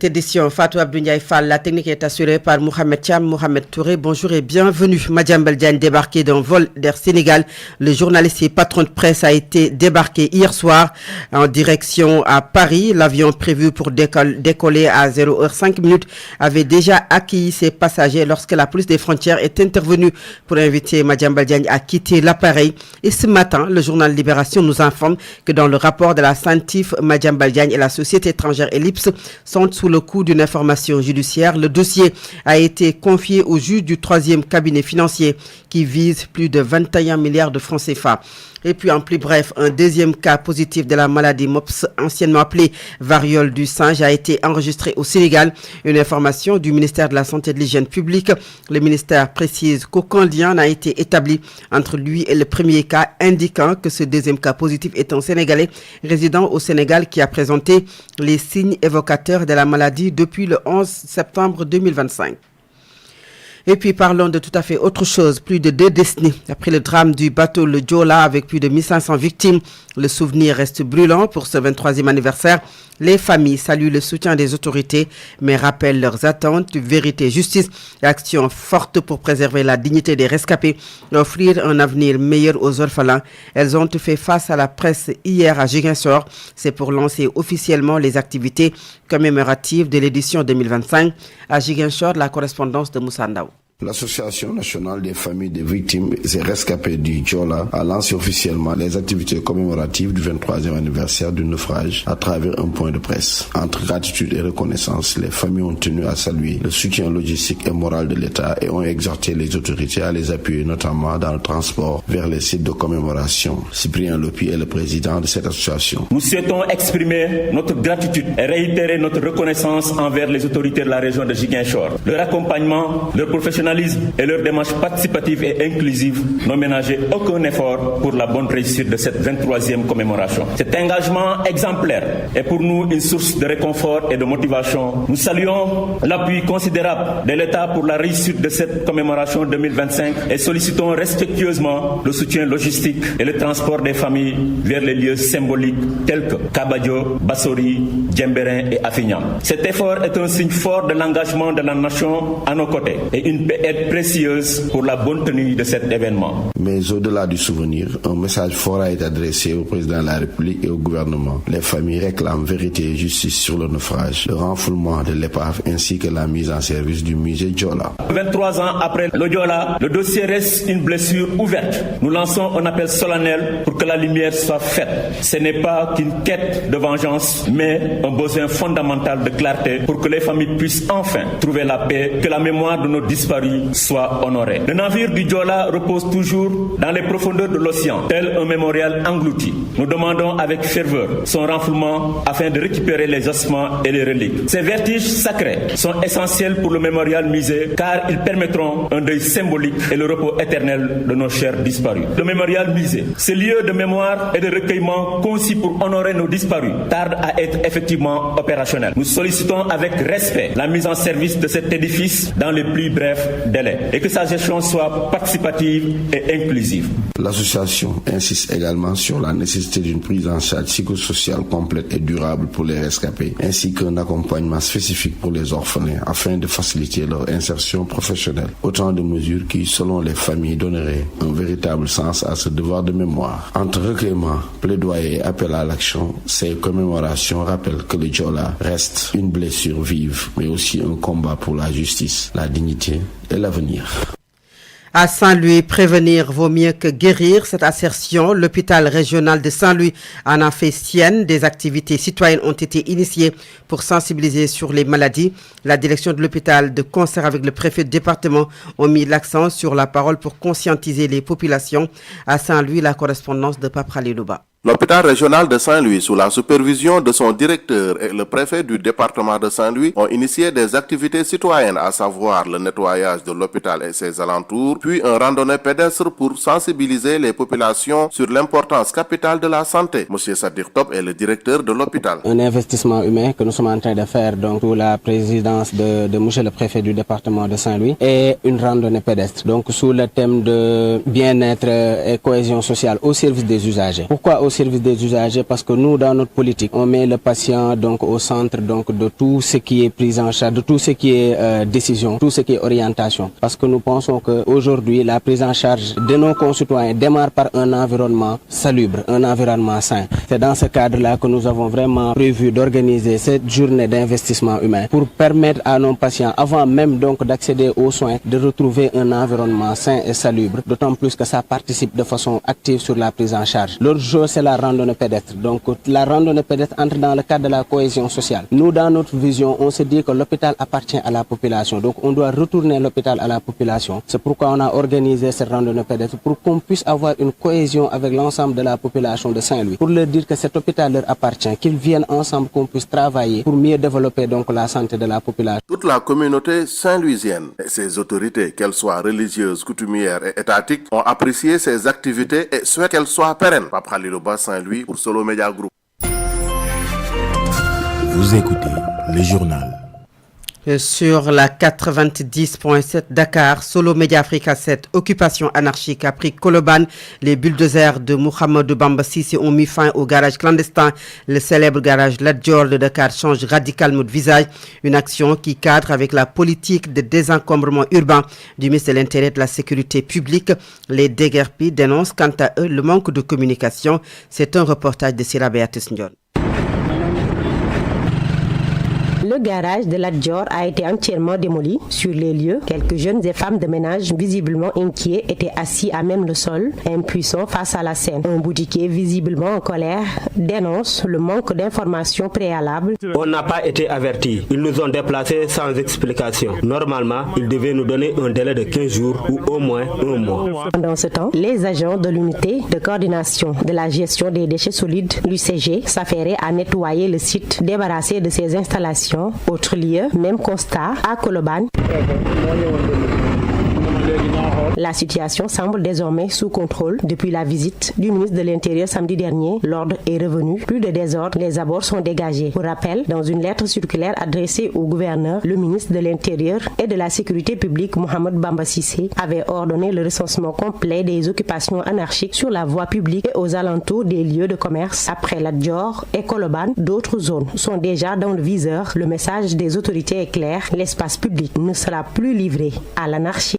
Édition Fatou Abdou Ndiaye Fall, la technique est assurée par Mohamed Thiam, Mohamed Touré. Bonjour et bienvenue. Madiambal Diagne débarqué d'un vol d'Air Sénégal. Le journaliste et patron de presse a été débarqué hier soir en direction à Paris. L'avion prévu pour décoller à 0h05 avait déjà accueilli ses passagers lorsque la police des frontières est intervenue pour inviter Madiambal Diagne à quitter l'appareil. Et ce matin, le journal Libération nous informe que dans le rapport de la CENTIF, Madiambal Diagne et la société étrangère Ellipse sont sous le coup d'une information judiciaire. Le dossier a été confié au juge du 3e cabinet financier qui vise plus de 21 milliards de francs CFA. Et puis en plus bref, un deuxième cas positif de la maladie MOPS, anciennement appelée variole du singe, a été enregistré au Sénégal. Une information du ministère de la Santé et de l'Hygiène publique. Le ministère précise qu'aucun lien n'a été établi entre lui et le premier cas, indiquant que ce deuxième cas positif est un Sénégalais résidant au Sénégal qui a présenté les signes évocateurs de la maladie depuis le 11 septembre 2025. Et puis parlons de tout à fait autre chose. Plus de 2 décennies après le drame du bateau le Joola avec plus de 1500 victimes, le souvenir reste brûlant pour ce 23e anniversaire. Les familles saluent le soutien des autorités, mais rappellent leurs attentes, vérité, justice et action forte pour préserver la dignité des rescapés et offrir un avenir meilleur aux orphelins. Elles ont fait face à la presse hier à Ziguinchor. C'est pour lancer officiellement les activités commémoratives de l'édition 2025. À Ziguinchor, la correspondance de Moussa Ndaw. L'Association nationale des familles des victimes et rescapés du Joola a lancé officiellement les activités commémoratives du 23e anniversaire du naufrage à travers un point de presse. Entre gratitude et reconnaissance, les familles ont tenu à saluer le soutien logistique et moral de l'État et ont exhorté les autorités à les appuyer notamment dans le transport vers les sites de commémoration. Cyprien Lopi est le président de cette association. Nous souhaitons exprimer notre gratitude et réitérer notre reconnaissance envers les autorités de la région de Ziguinchor. Leur accompagnement, leur professionnalisme et leur démarche participative et inclusive n'ont ménagé aucun effort pour la bonne réussite de cette 23e commémoration. Cet engagement exemplaire est pour nous une source de réconfort et de motivation. Nous saluons l'appui considérable de l'État pour la réussite de cette commémoration 2025 et sollicitons respectueusement le soutien logistique et le transport des familles vers les lieux symboliques tels que Kabadio, Bassori, Djembérin et Affignam. Cet effort est un signe fort de l'engagement de la nation à nos côtés et une aide précieuse pour la bonne tenue de cet événement. Mais au-delà du souvenir, un message fort a été adressé au président de la République et au gouvernement. Les familles réclament vérité et justice sur le naufrage, le renfoulement de l'épave ainsi que la mise en service du musée Joola. 23 ans après le Joola, le dossier reste une blessure ouverte. Nous lançons un appel solennel pour que la lumière soit faite. Ce n'est pas qu'une quête de vengeance, mais un besoin fondamental de clarté pour que les familles puissent enfin trouver la paix, que la mémoire de nos disparus soit honorée. Le navire du Joola repose toujours dans les profondeurs de l'océan, tel un mémorial englouti. Nous demandons avec ferveur son renflouement afin de récupérer les ossements et les reliques. Ces vertiges sacrés sont essentiels pour le mémorial musée car ils permettront un deuil symbolique et le repos éternel de nos chers disparus. Le mémorial musée, ce lieu de mémoire et de recueillement conçu pour honorer nos disparus, tarde à être effectivement opérationnel. Nous sollicitons avec respect la mise en service de cet édifice dans les plus brefs délais et que sa gestion soit participative et inclusive. L'association insiste également sur la nécessité d'une prise en charge psychosociale complète et durable pour les rescapés, ainsi qu'un accompagnement spécifique pour les orphelins afin de faciliter leur insertion professionnelle. Autant de mesures qui, selon les familles, donneraient un véritable sens à ce devoir de mémoire. Entre recueillement, plaidoyer et appel à l'action, ces commémorations rappellent que le Joola reste une blessure vive, mais aussi un combat pour la justice, la dignité et l'avenir. À Saint-Louis, prévenir vaut mieux que guérir. Cette assertion, l'hôpital régional de Saint-Louis en a fait sienne. Des activités citoyennes ont été initiées pour sensibiliser sur les maladies. La direction de l'hôpital, de concert avec le préfet de département, ont mis l'accent sur la parole pour conscientiser les populations. À Saint-Louis, la correspondance de Paprali Louba. L'hôpital régional de Saint-Louis, sous la supervision de son directeur et le préfet du département de Saint-Louis, ont initié des activités citoyennes, à savoir le nettoyage de l'hôpital et ses alentours, puis un randonnée pédestre pour sensibiliser les populations sur l'importance capitale de la santé. Monsieur Sadir Top est le directeur de l'hôpital. Un investissement humain que nous sommes en train de faire donc sous la présidence de monsieur le préfet du département de Saint-Louis et une randonnée pédestre, donc sous le thème de bien-être et cohésion sociale au service des usagers. Pourquoi au service des usagers parce que nous, dans notre politique, on met le patient donc au centre donc de tout ce qui est prise en charge, de tout ce qui est décision, tout ce qui est orientation. Parce que nous pensons qu'aujourd'hui, la prise en charge de nos concitoyens démarre par un environnement salubre, un environnement sain. C'est dans ce cadre-là que nous avons vraiment prévu d'organiser cette journée d'investissement humain pour permettre à nos patients, avant même donc d'accéder aux soins, de retrouver un environnement sain et salubre, d'autant plus que ça participe de façon active sur la prise en charge. L'autre chose, c'est la randonnée pédestre. Donc la randonnée pédestre entre dans le cadre de la cohésion sociale. Nous, dans notre vision, on se dit que l'hôpital appartient à la population. Donc on doit retourner l'hôpital à la population. C'est pourquoi on a organisé cette randonnée pédestre pour qu'on puisse avoir une cohésion avec l'ensemble de la population de Saint-Louis. Pour leur dire que cet hôpital leur appartient, qu'ils viennent ensemble, qu'on puisse travailler pour mieux développer donc la santé de la population. Toute la communauté saint-louisienne et ses autorités, qu'elles soient religieuses, coutumières et étatiques, ont apprécié ces activités et souhaitent qu'elles soient pérennes. Pape Khalilou Ba, Saint-Louis pour Solo Media Group. Vous écoutez le journal. Sur la 90.7 Dakar, Solo Media Africa 7, occupation anarchique a pris Colobane. Les bulldozers de Mohamed Bamba Cissé ont mis fin au garage clandestin. Le célèbre garage Lat Dior de Dakar change radicalement de visage. Une action qui cadre avec la politique de désencombrement urbain du ministre de l'Intérieur et de la Sécurité publique. Les déguerpis dénoncent quant à eux le manque de communication. C'est un reportage de Sira Béatrice Ndion. Le garage de Lat Dior a été entièrement démoli. Sur les lieux, quelques jeunes et femmes de ménage visiblement inquiets étaient assis à même le sol, impuissants face à la scène. Un boutiquier visiblement en colère dénonce le manque d'informations préalables. On n'a pas été avertis. Ils nous ont déplacés sans explication. Normalement, ils devaient nous donner un délai de 15 jours ou au moins un mois. Pendant ce temps, les agents de l'unité de coordination de la gestion des déchets solides, l'UCG, s'affairaient à nettoyer le site débarrassé de ses installations. Autre lieu, même constat à Colobane. La situation semble désormais sous contrôle. Depuis la visite du ministre de l'Intérieur samedi dernier, l'ordre est revenu. Plus de désordre, les abords sont dégagés. Pour rappel, dans une lettre circulaire adressée au gouverneur, le ministre de l'Intérieur et de la Sécurité publique, Mohamed Bamba Cissé, avait ordonné le recensement complet des occupations anarchiques sur la voie publique et aux alentours des lieux de commerce. Après Lat Dior et Colobane, d'autres zones sont déjà dans le viseur. Le message des autorités est clair, l'espace public ne sera plus livré à l'anarchie.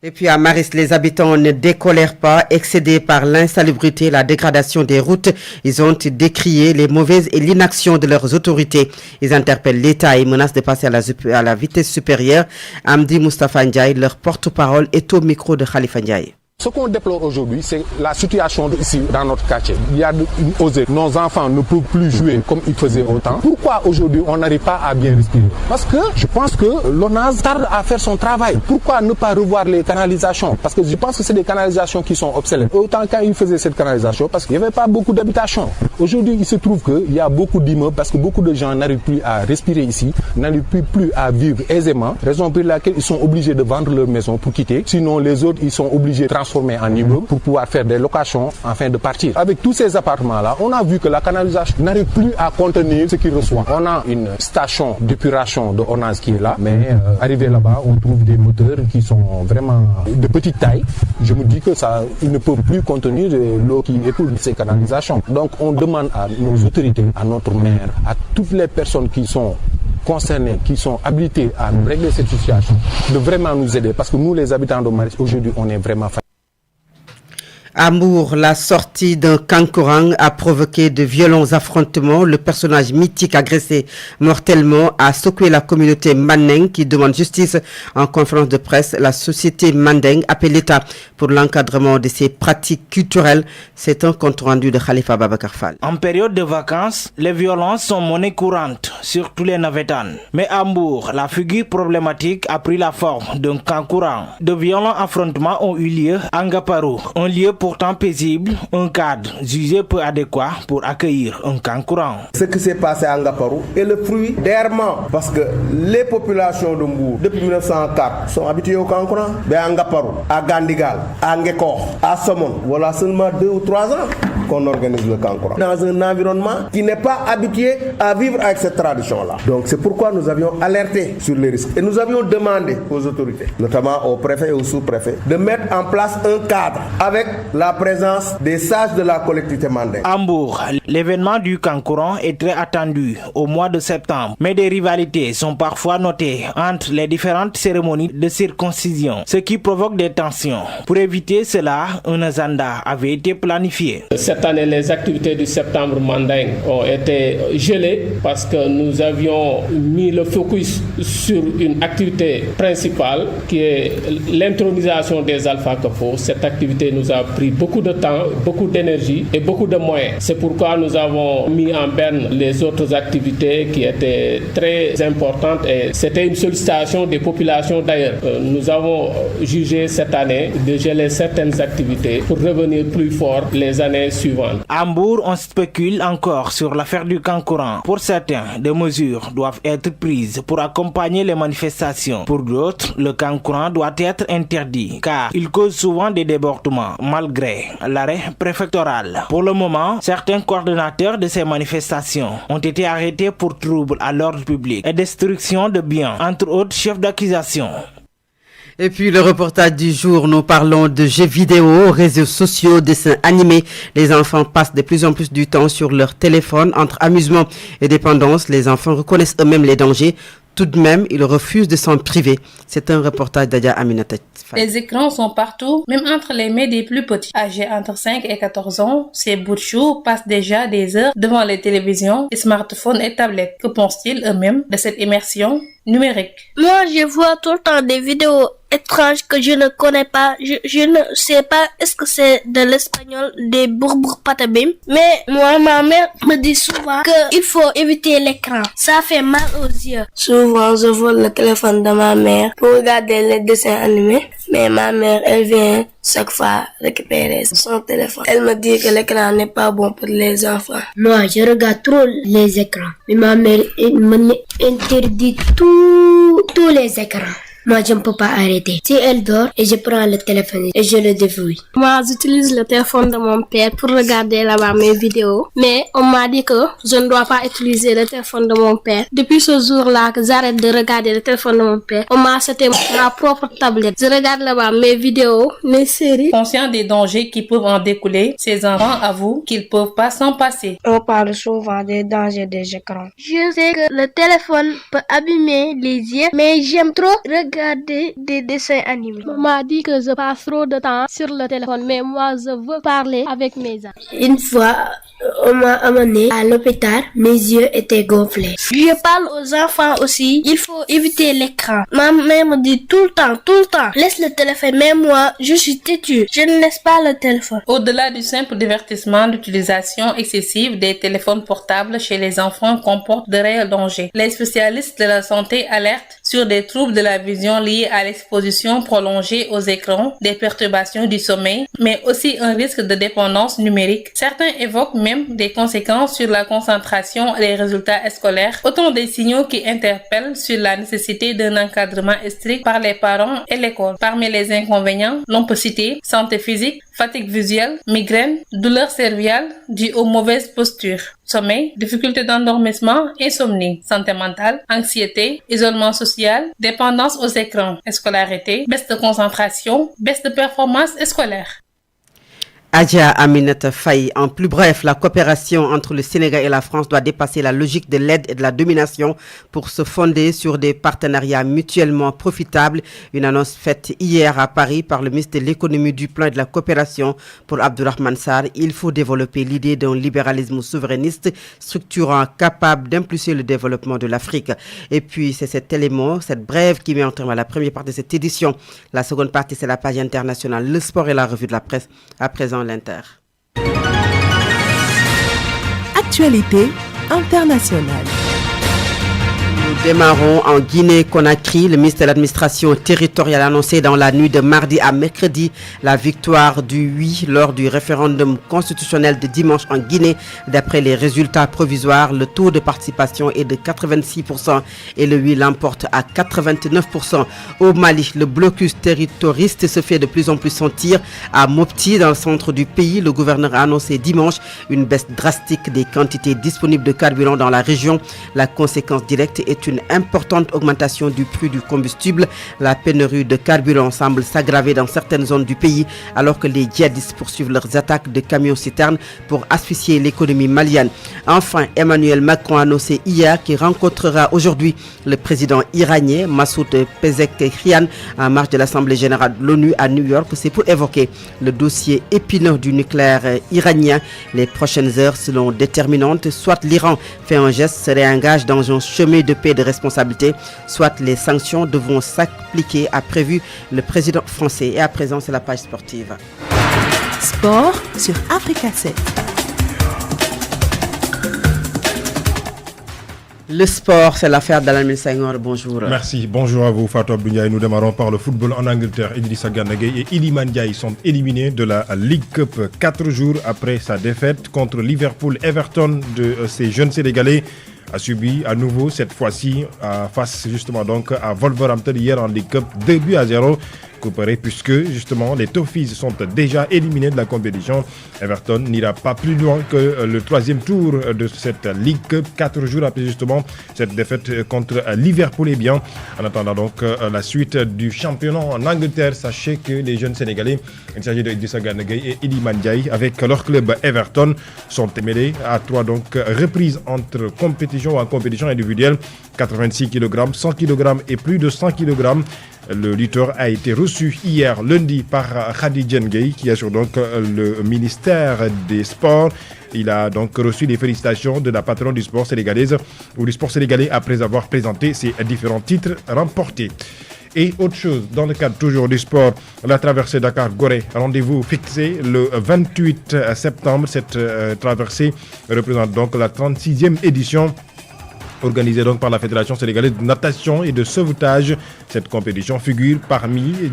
Et puis à Maris, les habitants ne décolèrent pas, excédés par l'insalubrité et la dégradation des routes. Ils ont décrié les mauvaises et l'inaction de leurs autorités. Ils interpellent l'État et menacent de passer à la vitesse supérieure. Amdi Moustapha Ndiaye, leur porte-parole, est au micro de Khalifa Ndiaye. Ce qu'on déplore aujourd'hui, c'est la situation ici dans notre quartier. Il y a une osée. Nos enfants ne peuvent plus jouer comme ils faisaient autant. Pourquoi aujourd'hui on n'arrive pas à bien respirer? Parce que je pense que l'ONAS tarde à faire son travail. Pourquoi ne pas revoir les canalisations? Parce que je pense que c'est des canalisations qui sont obsolètes. Autant quand ils faisaient cette canalisation, parce qu'il n'y avait pas beaucoup d'habitations. Aujourd'hui, il se trouve qu'il y a beaucoup d'immeubles parce que beaucoup de gens n'arrivent plus à respirer ici, n'arrivent plus à vivre aisément. Raison pour laquelle ils sont obligés de vendre leur maison pour quitter. Sinon, les autres, ils sont obligés de transformer en immeuble pour pouvoir faire des locations afin de partir. Avec tous ces appartements-là, on a vu que la canalisation n'arrive plus à contenir ce qu'ils reçoivent. On a une station d'épuration de ONAS qui est là, mais arrivé là-bas, on trouve des moteurs qui sont vraiment de petite taille. Je me dis que ça, ils ne peuvent plus contenir l'eau qui écoule de ces canalisations. Donc on demande à nos autorités, à notre maire, à toutes les personnes qui sont concernés, qui sont habilités à nous régler cette situation, de vraiment nous aider. Parce que nous, les habitants de Maris, aujourd'hui, on est vraiment fatigués. À Mour, la sortie d'un kangourang a provoqué de violents affrontements. Le personnage mythique agressé mortellement a secoué la communauté mandingue qui demande justice. En conférence de presse, la société mandingue appelle l'État pour l'encadrement de ces pratiques culturelles. C'est un compte rendu de Khalifa Babakar Fall. En période de vacances, les violences sont monnaie courante sur tous les navetanes. Mais à Mour, la figure problématique a pris la forme d'un kangourang. De violents affrontements ont eu lieu à Ngaparou, un lieu pourtant paisible, un cadre jugé peu adéquat pour accueillir un kangourang. Ce qui s'est passé à Ngaparou est le fruit d'errement parce que les populations de Mbour depuis 1904 sont habituées au kangourang. Mais à Ngaparou, à Gandigal, à Ngekor, à Somone, voilà seulement 2 ou 3 ans. qu'on organise le Kankourang, dans un environnement qui n'est pas habitué à vivre avec cette tradition-là. Donc c'est pourquoi nous avions alerté sur les risques et nous avions demandé aux autorités, notamment aux préfets et aux sous-préfets, de mettre en place un cadre avec la présence des sages de la collectivité mandingue. À Mbour, l'événement du Kankourang est très attendu au mois de septembre, mais des rivalités sont parfois notées entre les différentes cérémonies de circoncision, ce qui provoque des tensions. Pour éviter cela, un agenda avait été planifié. Cette année, les activités du septembre mandingue ont été gelées parce que nous avions mis le focus sur une activité principale qui est l'intronisation des Alpha Kafo. Cette activité nous a pris beaucoup de temps, beaucoup d'énergie et beaucoup de moyens. C'est pourquoi nous avons mis en berne les autres activités qui étaient très importantes et c'était une sollicitation des populations d'ailleurs. Nous avons jugé cette année de geler certaines activités pour revenir plus fort les années suivantes. À Mbour, on spécule encore sur l'affaire du Kankourang. Pour certains, des mesures doivent être prises pour accompagner les manifestations. Pour d'autres, le Kankourang doit être interdit car il cause souvent des débordements malgré l'arrêt préfectoral. Pour le moment, certains coordonnateurs de ces manifestations ont été arrêtés pour troubles à l'ordre public et destruction de biens, entre autres chefs d'accusation. Et puis le reportage du jour, nous parlons de jeux vidéo, réseaux sociaux, dessins animés. Les enfants passent de plus en plus du temps sur leur téléphone. Entre amusement et dépendance, les enfants reconnaissent eux-mêmes les dangers. Tout de même, ils refusent de s'en priver. C'est un reportage d'Adia Aminata. Les écrans sont partout, même entre les mains des plus petits. Âgés entre 5 et 14 ans, ces bouts de choux passent déjà des heures devant les télévisions, les smartphones et tablettes. Que pensent-ils eux-mêmes de cette immersion numérique? Moi, je vois tout le temps des vidéos étranges que je ne connais pas. Je ne sais pas est-ce que c'est de l'espagnol, des bourbour patabim. Mais moi, ma mère me dit souvent qu'il faut éviter l'écran. Ça fait mal aux yeux. Souvent, je vole le téléphone de ma mère pour regarder les dessins animés. Mais ma mère, elle vient chaque fois récupérer son téléphone. Elle me dit que l'écran n'est pas bon pour les enfants. Moi, je regarde trop les écrans. Mais ma mère me interdit tous les écrans. Moi, je ne peux pas arrêter. Si elle dort, et je prends le téléphone et je le déverrouille. Moi, j'utilise le téléphone de mon père pour regarder là-bas mes vidéos. Mais on m'a dit que je ne dois pas utiliser le téléphone de mon père. Depuis ce jour-là que j'arrête de regarder le téléphone de mon père, on m'a acheté ma propre tablette. Je regarde là-bas mes vidéos, mes séries. Conscients des dangers qui peuvent en découler, ces enfants avouent qu'ils ne peuvent pas s'en passer. On parle souvent des dangers des écrans. Je sais que le téléphone peut abîmer les yeux, mais j'aime trop regarder des dessins animés. Maman dit que je passe trop de temps sur le téléphone, mais moi je veux parler avec mes amis. Une fois, on m'a amené à l'hôpital, mes yeux étaient gonflés. Je parle aux enfants aussi, il faut éviter l'écran. Ma mère me dit tout le temps, laisse le téléphone, mais moi je suis têtue, je ne laisse pas le téléphone. Au-delà du simple divertissement, l'utilisation excessive des téléphones portables chez les enfants comporte de réels dangers. Les spécialistes de la santé alertent sur des troubles de la vision liés à l'exposition prolongée aux écrans, des perturbations du sommeil, mais aussi un risque de dépendance numérique. Certains évoquent même des conséquences sur la concentration et les résultats scolaires, autant des signaux qui interpellent sur la nécessité d'un encadrement strict par les parents et l'école. Parmi les inconvénients, l'on peut citer santé physique, fatigue visuelle, migraine, douleurs cervicales dues aux mauvaises postures, sommeil, difficultés d'endormissement, insomnie, santé mentale, anxiété, isolement social, dépendance aux écrans, scolarité, baisse de concentration, baisse de performance scolaire. Adja Aminata Faye. En plus bref, la coopération entre le Sénégal et la France doit dépasser la logique de l'aide et de la domination pour se fonder sur des partenariats mutuellement profitables. Une annonce faite hier à Paris par le ministre de l'économie, du plan et de la coopération pour Abdourahmane Sarr. Il faut développer l'idée d'un libéralisme souverainiste structurant capable d'impulser le développement de l'Afrique. Et puis c'est cet élément, cette brève qui met en terme à la première partie de cette édition. La seconde partie, c'est la page internationale, le sport et la revue de la presse. À présent, l'Inter. Actualité internationale. Démarrons en Guinée-Conakry. Le ministre de l'administration territoriale a annoncé dans la nuit de mardi à mercredi la victoire du oui lors du référendum constitutionnel de dimanche en Guinée. D'après les résultats provisoires, le taux de participation est de 86% et le oui l'emporte à 89%. Au Mali, le blocus territorialiste se fait de plus en plus sentir. À Mopti, dans le centre du pays, le gouverneur a annoncé dimanche une baisse drastique des quantités disponibles de carburant dans la région. La conséquence directe est une importante augmentation du prix du combustible. La pénurie de carburant semble s'aggraver dans certaines zones du pays alors que les djihadistes poursuivent leurs attaques de camions-citernes pour asphyxier l'économie malienne. Enfin, Emmanuel Macron a annoncé hier qu'il rencontrera aujourd'hui le président iranien Massoud Pezeshkian en marge de l'Assemblée générale de l'ONU à New York. C'est pour évoquer le dossier épineux du nucléaire iranien. Les prochaines heures seront déterminantes. Soit l'Iran fait un geste, se réengage dans un chemin de paix de responsabilité, soit les sanctions devront s'appliquer, a prévu le président français. Et à présent, c'est la page sportive. Sport sur Africa 7. Le sport, c'est l'affaire d'Alamine Senghor. Bonjour. Merci. Bonjour à vous, Fatou Abdouniaï. Nous démarrons par le football en Angleterre. Idrissa Gana Gueye et Iliman Ndiaye sont éliminés de la League Cup 4 jours après sa défaite contre Liverpool. Everton de ces jeunes Sénégalais a subi à nouveau cette fois-ci face justement donc à Wolverhampton hier en League Cup 2-0. Puisque justement les Toffees sont déjà éliminés de la compétition. Everton n'ira pas plus loin que le troisième tour de cette League Cup 4 jours après justement cette défaite contre Liverpool. Et bien, en attendant donc la suite du championnat en Angleterre, sachez que les jeunes Sénégalais, il s'agit de Idrissa Gana Gueye et Iliman Ndiaye, avec leur club Everton, sont mêlés à 3 donc reprises entre compétition en compétition individuelle, 86 kg, 100 kg et plus de 100 kg. Le lutteur a été reçu hier lundi par Khady Diène Gaye qui assure donc le ministère des Sports. Il a donc reçu les félicitations de la patronne du sport sénégalaise ou du sport sénégalais après avoir présenté ses différents titres remportés. Et autre chose, dans le cadre toujours du sport, la traversée Dakar-Gorée, rendez-vous fixé le 28 septembre. Cette traversée représente donc la 36e édition organisée donc par la Fédération sénégalaise de natation et de sauvetage. Cette compétition figure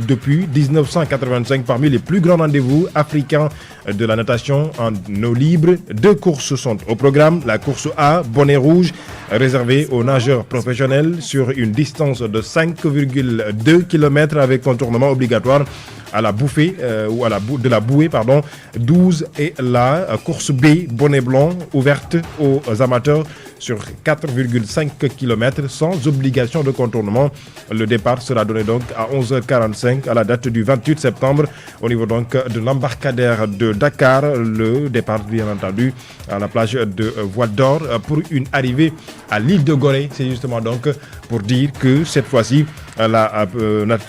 depuis 1985 parmi les plus grands rendez-vous africains de la natation en eau libre. 2 courses sont au programme. La course A, bonnet rouge, réservée aux nageurs professionnels sur une distance de 5,2 km avec contournement obligatoire à la bouffée ou à de la bouée 12, et la course B, bonnet blanc, ouverte aux amateurs sur 4,5 km sans obligation de contournement. Le départ sera donné donc à 11h45 à la date du 28 septembre au niveau donc de l'embarcadère de Dakar. Le départ bien entendu à la plage de Voile d'Or pour une arrivée à l'île de Gorée. C'est justement donc pour dire que cette fois-ci la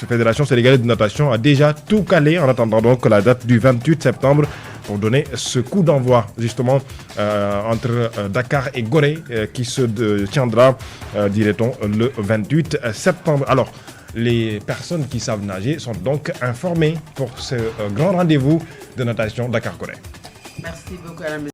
Fédération sénégalaise de natation a déjà tout calé en attendant donc la date du 28 septembre pour donner ce coup d'envoi justement entre Dakar et Gorée qui se tiendra, dirait-on, le 28 septembre. Alors, les personnes qui savent nager sont donc informées pour ce grand rendez-vous de natation Dakar-Gorée. Merci beaucoup, Alain.